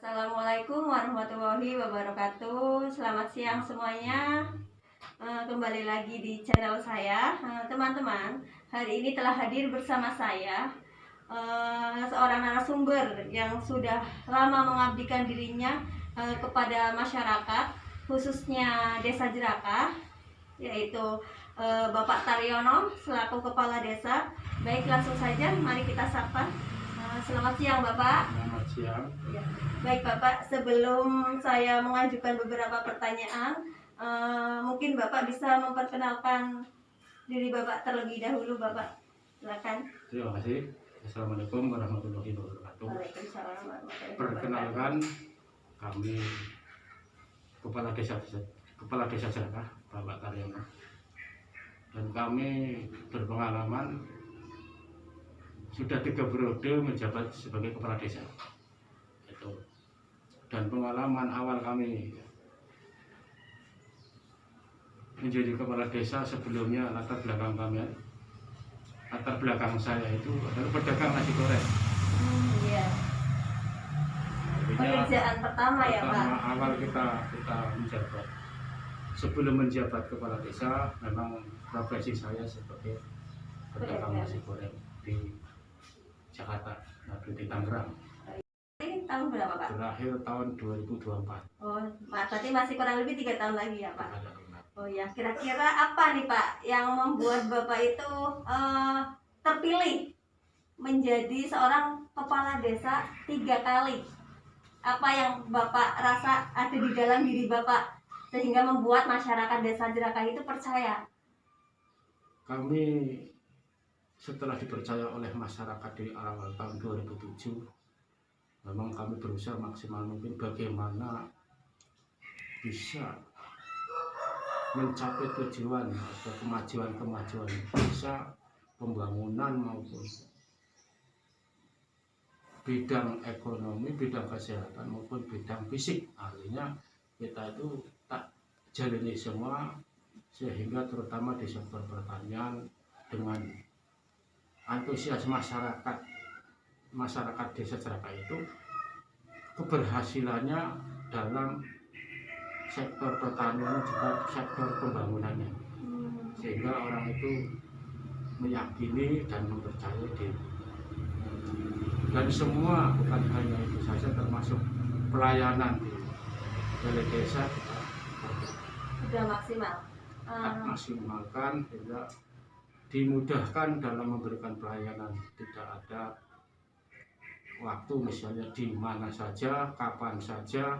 Assalamualaikum warahmatullahi wabarakatuh. Selamat siang semuanya. Kembali lagi di channel saya. Teman-teman, hari ini telah hadir bersama saya seorang narasumber yang sudah lama mengabdikan dirinya kepada masyarakat, khususnya Desa Jerakah, yaitu Bapak Taryono selaku Kepala Desa. Baik, langsung saja mari kita sapa. Selamat siang Bapak. Selamat siang. Ya. Baik Bapak, sebelum saya mengajukan beberapa pertanyaan, mungkin Bapak bisa memperkenalkan diri Bapak terlebih dahulu, Bapak. Silakan. Terima kasih. Assalamualaikum warahmatullahi wabarakatuh. Waalaikumsalam warahmatullahi wabarakatuh. Perkenalkan, kami Kepala Desa Jerakah, Bapak Taryono. Dan kami berpengalaman sudah 3 periode menjabat sebagai kepala desa. Dan pengalaman awal kami menjadi kepala desa sebelumnya, latar belakang saya itu adalah pedagang nasi goreng. Iya. Pekerjaan pertama ya Pak. Awal kita menjabat. Sebelum menjabat kepala desa, memang profesi saya sebagai pedagang nasi goreng di Jakarta, di Tangerang. Ini tahun berapa Pak? Terakhir tahun 2024. Oh, berarti masih kurang lebih 3 tahun lagi ya Pak? Oh ya, kira-kira apa nih Pak yang membuat Bapak itu terpilih menjadi seorang kepala desa 3 kali? Apa yang Bapak rasa ada di dalam diri Bapak sehingga membuat masyarakat Desa Jerakah itu percaya? Kami setelah dipercaya oleh masyarakat di awal tahun 2007, memang kami berusaha maksimal mungkin bagaimana bisa mencapai tujuan atau kemajuan desa, pembangunan maupun bidang ekonomi, bidang kesehatan maupun bidang fisik. Artinya kita itu tak jalani semua, sehingga terutama di sektor pertanian dengan antusias masyarakat Desa Jerakah itu, keberhasilannya dalam sektor pertanian juga sektor pembangunannya, sehingga orang itu meyakini dan mempercayai diri. Dan semua, bukan hanya itu saja, termasuk pelayanan di balai desa kita Sudah maksimal. maksimalkan, sehingga dimudahkan dalam memberikan pelayanan. Tidak ada waktu, misalnya di mana saja, kapan saja,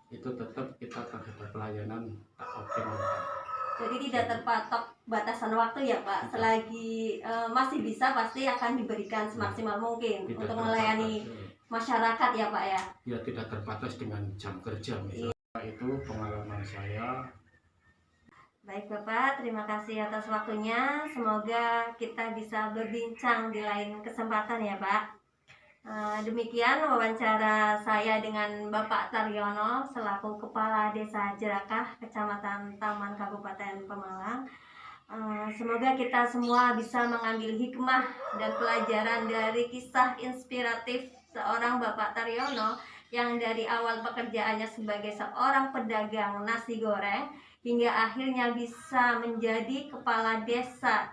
itu tetap kita terhadap pelayanan tak optimal. Jadi tidak terpatok batasan waktu ya Pak. Selagi masih bisa, pasti akan diberikan semaksimal mungkin Tidak untuk terbatas, melayani masyarakat ya Pak ya. Ya, tidak terbatas dengan jam kerja misalnya. Itu pengalaman saya. Baik Bapak, terima kasih atas waktunya. Semoga kita bisa berbincang di lain kesempatan ya Pak. Demikian wawancara saya dengan Bapak Taryono selaku Kepala Desa Jerakah, Kecamatan Taman, Kabupaten Pemalang. Semoga kita semua bisa mengambil hikmah dan pelajaran dari kisah inspiratif seorang Bapak Taryono yang dari awal pekerjaannya sebagai seorang pedagang nasi goreng hingga akhirnya bisa menjadi kepala desa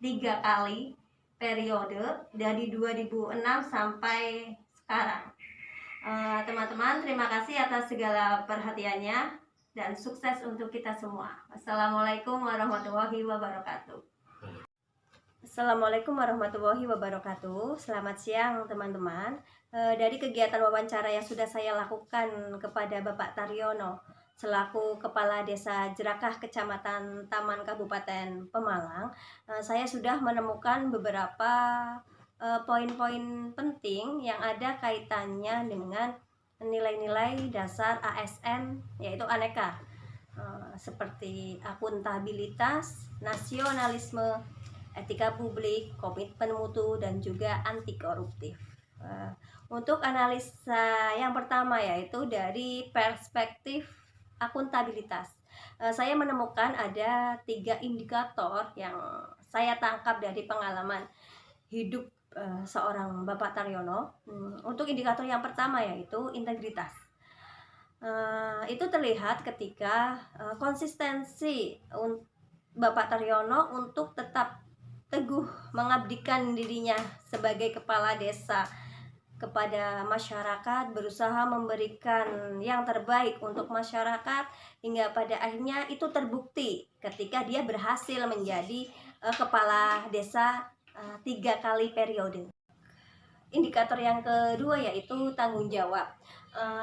3 kali periode dari 2006 sampai sekarang. Teman-teman, terima kasih atas segala perhatiannya dan sukses untuk kita semua. Assalamualaikum warahmatullahi wabarakatuh. Assalamualaikum warahmatullahi wabarakatuh. Selamat siang teman-teman. Dari kegiatan wawancara yang sudah saya lakukan kepada Bapak Taryono selaku Kepala Desa Jerakah, Kecamatan Taman, Kabupaten Pemalang, saya sudah menemukan beberapa poin-poin penting yang ada kaitannya dengan nilai-nilai dasar ASN, yaitu aneka, seperti akuntabilitas, nasionalisme, etika publik, komitmen mutu, dan juga anti koruptif. Untuk analisa yang pertama, yaitu dari perspektif akuntabilitas, saya menemukan ada 3 indikator yang saya tangkap dari pengalaman hidup seorang Bapak Taryono. Untuk indikator yang pertama yaitu integritas. Itu terlihat ketika konsistensi Bapak Taryono untuk tetap teguh mengabdikan dirinya sebagai kepala desa kepada masyarakat, berusaha memberikan yang terbaik untuk masyarakat, hingga pada akhirnya itu terbukti ketika dia berhasil menjadi kepala desa 3 kali periode. Indikator yang kedua yaitu tanggung jawab.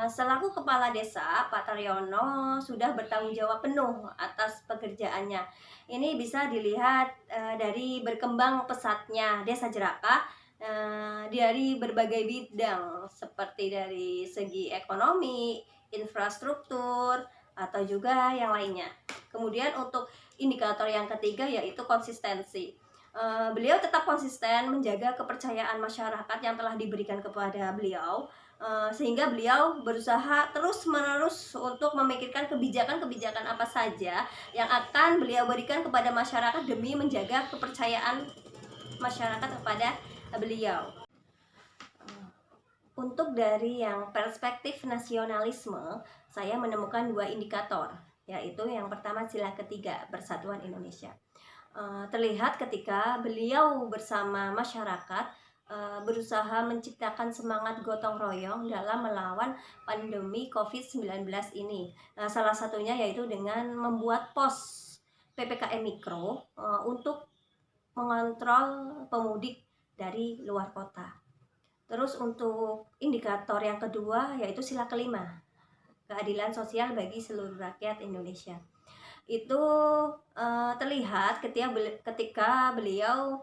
Selaku kepala desa, Pak Taryono sudah bertanggung jawab penuh atas pekerjaannya. Ini bisa dilihat dari berkembang pesatnya Desa Jerakah dari berbagai bidang, seperti dari segi ekonomi, infrastruktur, atau juga yang lainnya. Kemudian untuk indikator yang ketiga yaitu konsistensi. Beliau tetap konsisten menjaga kepercayaan masyarakat yang telah diberikan kepada beliau, sehingga beliau berusaha terus-menerus untuk memikirkan kebijakan-kebijakan apa saja yang akan beliau berikan kepada masyarakat demi menjaga kepercayaan masyarakat kepada beliau. Untuk dari yang perspektif nasionalisme, saya menemukan 2 indikator, yaitu yang pertama sila ketiga Persatuan Indonesia. Terlihat ketika beliau bersama masyarakat berusaha menciptakan semangat gotong royong dalam melawan pandemi COVID-19 ini. Salah satunya yaitu dengan membuat pos PPKM Mikro untuk mengontrol pemudik dari luar kota. Terus untuk indikator yang kedua yaitu sila kelima, keadilan sosial bagi seluruh rakyat Indonesia. Itu terlihat ketika beliau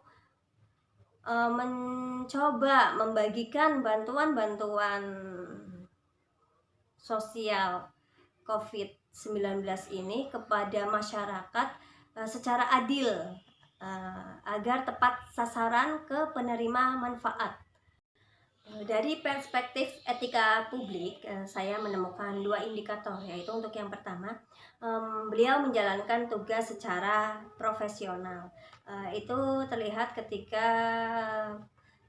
mencoba membagikan bantuan-bantuan sosial COVID-19 ini kepada masyarakat secara adil agar tepat sasaran ke penerima manfaat. Dari perspektif etika publik, saya menemukan 2 indikator, yaitu untuk yang pertama, beliau menjalankan tugas secara profesional. Itu terlihat ketika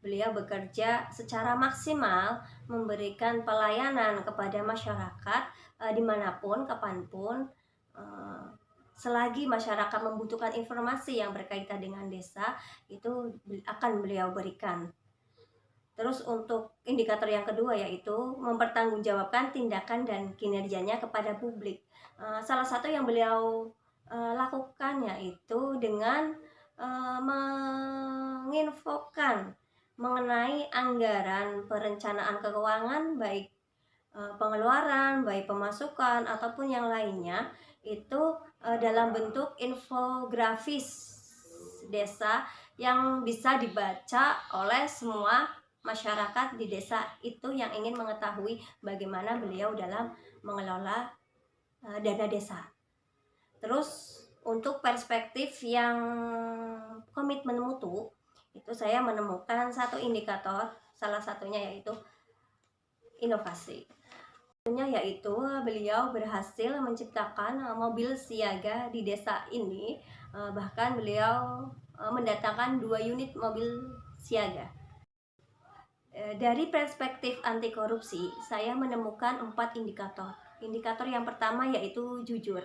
beliau bekerja secara maksimal memberikan pelayanan kepada masyarakat dimanapun, kapanpun, selagi masyarakat membutuhkan informasi yang berkaitan dengan desa, itu akan beliau berikan. Terus untuk indikator yang kedua yaitu mempertanggungjawabkan tindakan dan kinerjanya kepada publik. Salah satu yang beliau lakukan yaitu dengan menginfokan mengenai anggaran perencanaan keuangan, baik pengeluaran, baik pemasukan ataupun yang lainnya, itu dalam bentuk infografis desa yang bisa dibaca oleh semua masyarakat di desa itu yang ingin mengetahui bagaimana beliau dalam mengelola dana desa. Terus untuk perspektif yang komitmen mutu, itu saya menemukan 1 indikator, salah satunya yaitu inovasi. Yaitu beliau berhasil menciptakan mobil siaga di desa ini, bahkan beliau mendatangkan 2 unit mobil siaga. Dari perspektif anti korupsi, saya menemukan 4 indikator. Indikator yang pertama yaitu jujur.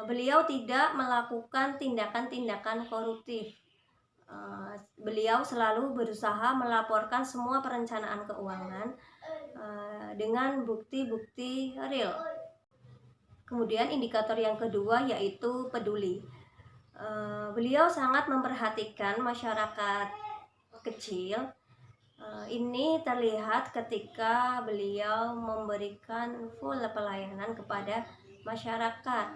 Beliau tidak melakukan tindakan-tindakan koruptif. Beliau selalu berusaha melaporkan semua perencanaan keuangan dengan bukti-bukti real. Kemudian indikator yang kedua yaitu peduli. Beliau sangat memperhatikan masyarakat kecil. Ini terlihat ketika beliau memberikan full pelayanan kepada masyarakat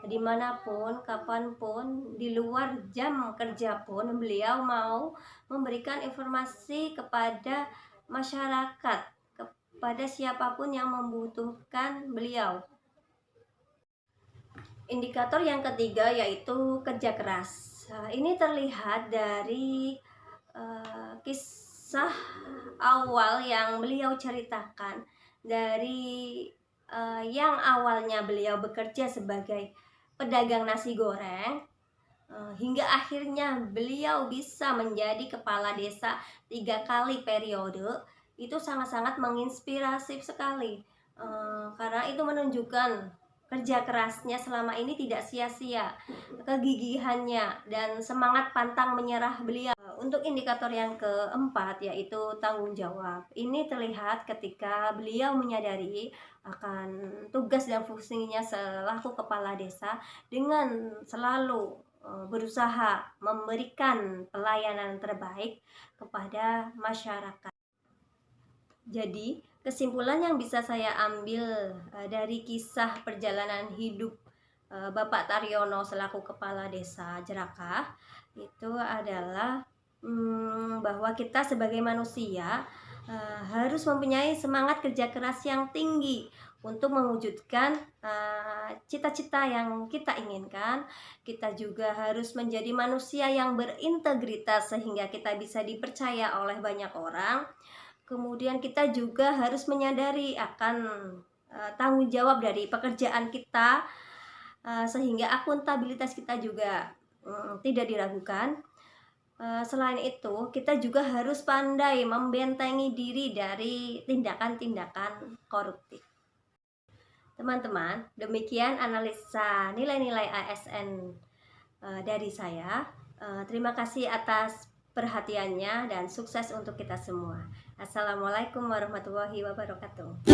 dimanapun, kapanpun, di luar jam kerja pun beliau mau memberikan informasi kepada masyarakat, kepada siapapun yang membutuhkan beliau. Indikator yang ketiga yaitu kerja keras. Ini terlihat dari kisah awal yang beliau ceritakan, dari yang awalnya beliau bekerja sebagai pedagang nasi goreng hingga akhirnya beliau bisa menjadi kepala desa 3 kali periode. Itu sangat-sangat menginspirasi sekali. karena itu menunjukkan kerja kerasnya selama ini tidak sia-sia, kegigihannya dan semangat pantang menyerah beliau. Untuk indikator yang keempat yaitu tanggung jawab. Ini terlihat ketika beliau menyadari akan tugas dan fungsinya selaku kepala desa dengan selalu berusaha memberikan pelayanan terbaik kepada masyarakat. Jadi, kesimpulan yang bisa saya ambil dari kisah perjalanan hidup Bapak Taryono selaku Kepala Desa Jerakah itu adalah bahwa kita sebagai manusia harus mempunyai semangat kerja keras yang tinggi untuk mewujudkan cita-cita yang kita inginkan. Kita juga harus menjadi manusia yang berintegritas sehingga kita bisa dipercaya oleh banyak orang. Kemudian kita juga harus menyadari akan tanggung jawab dari pekerjaan kita sehingga akuntabilitas kita juga tidak diragukan. Selain itu, kita juga harus pandai membentengi diri dari tindakan-tindakan koruptif. Teman-teman, demikian analisa nilai-nilai ASN dari saya. Terima kasih atas perhatiannya dan sukses untuk kita semua. Assalamualaikum warahmatullahi wabarakatuh.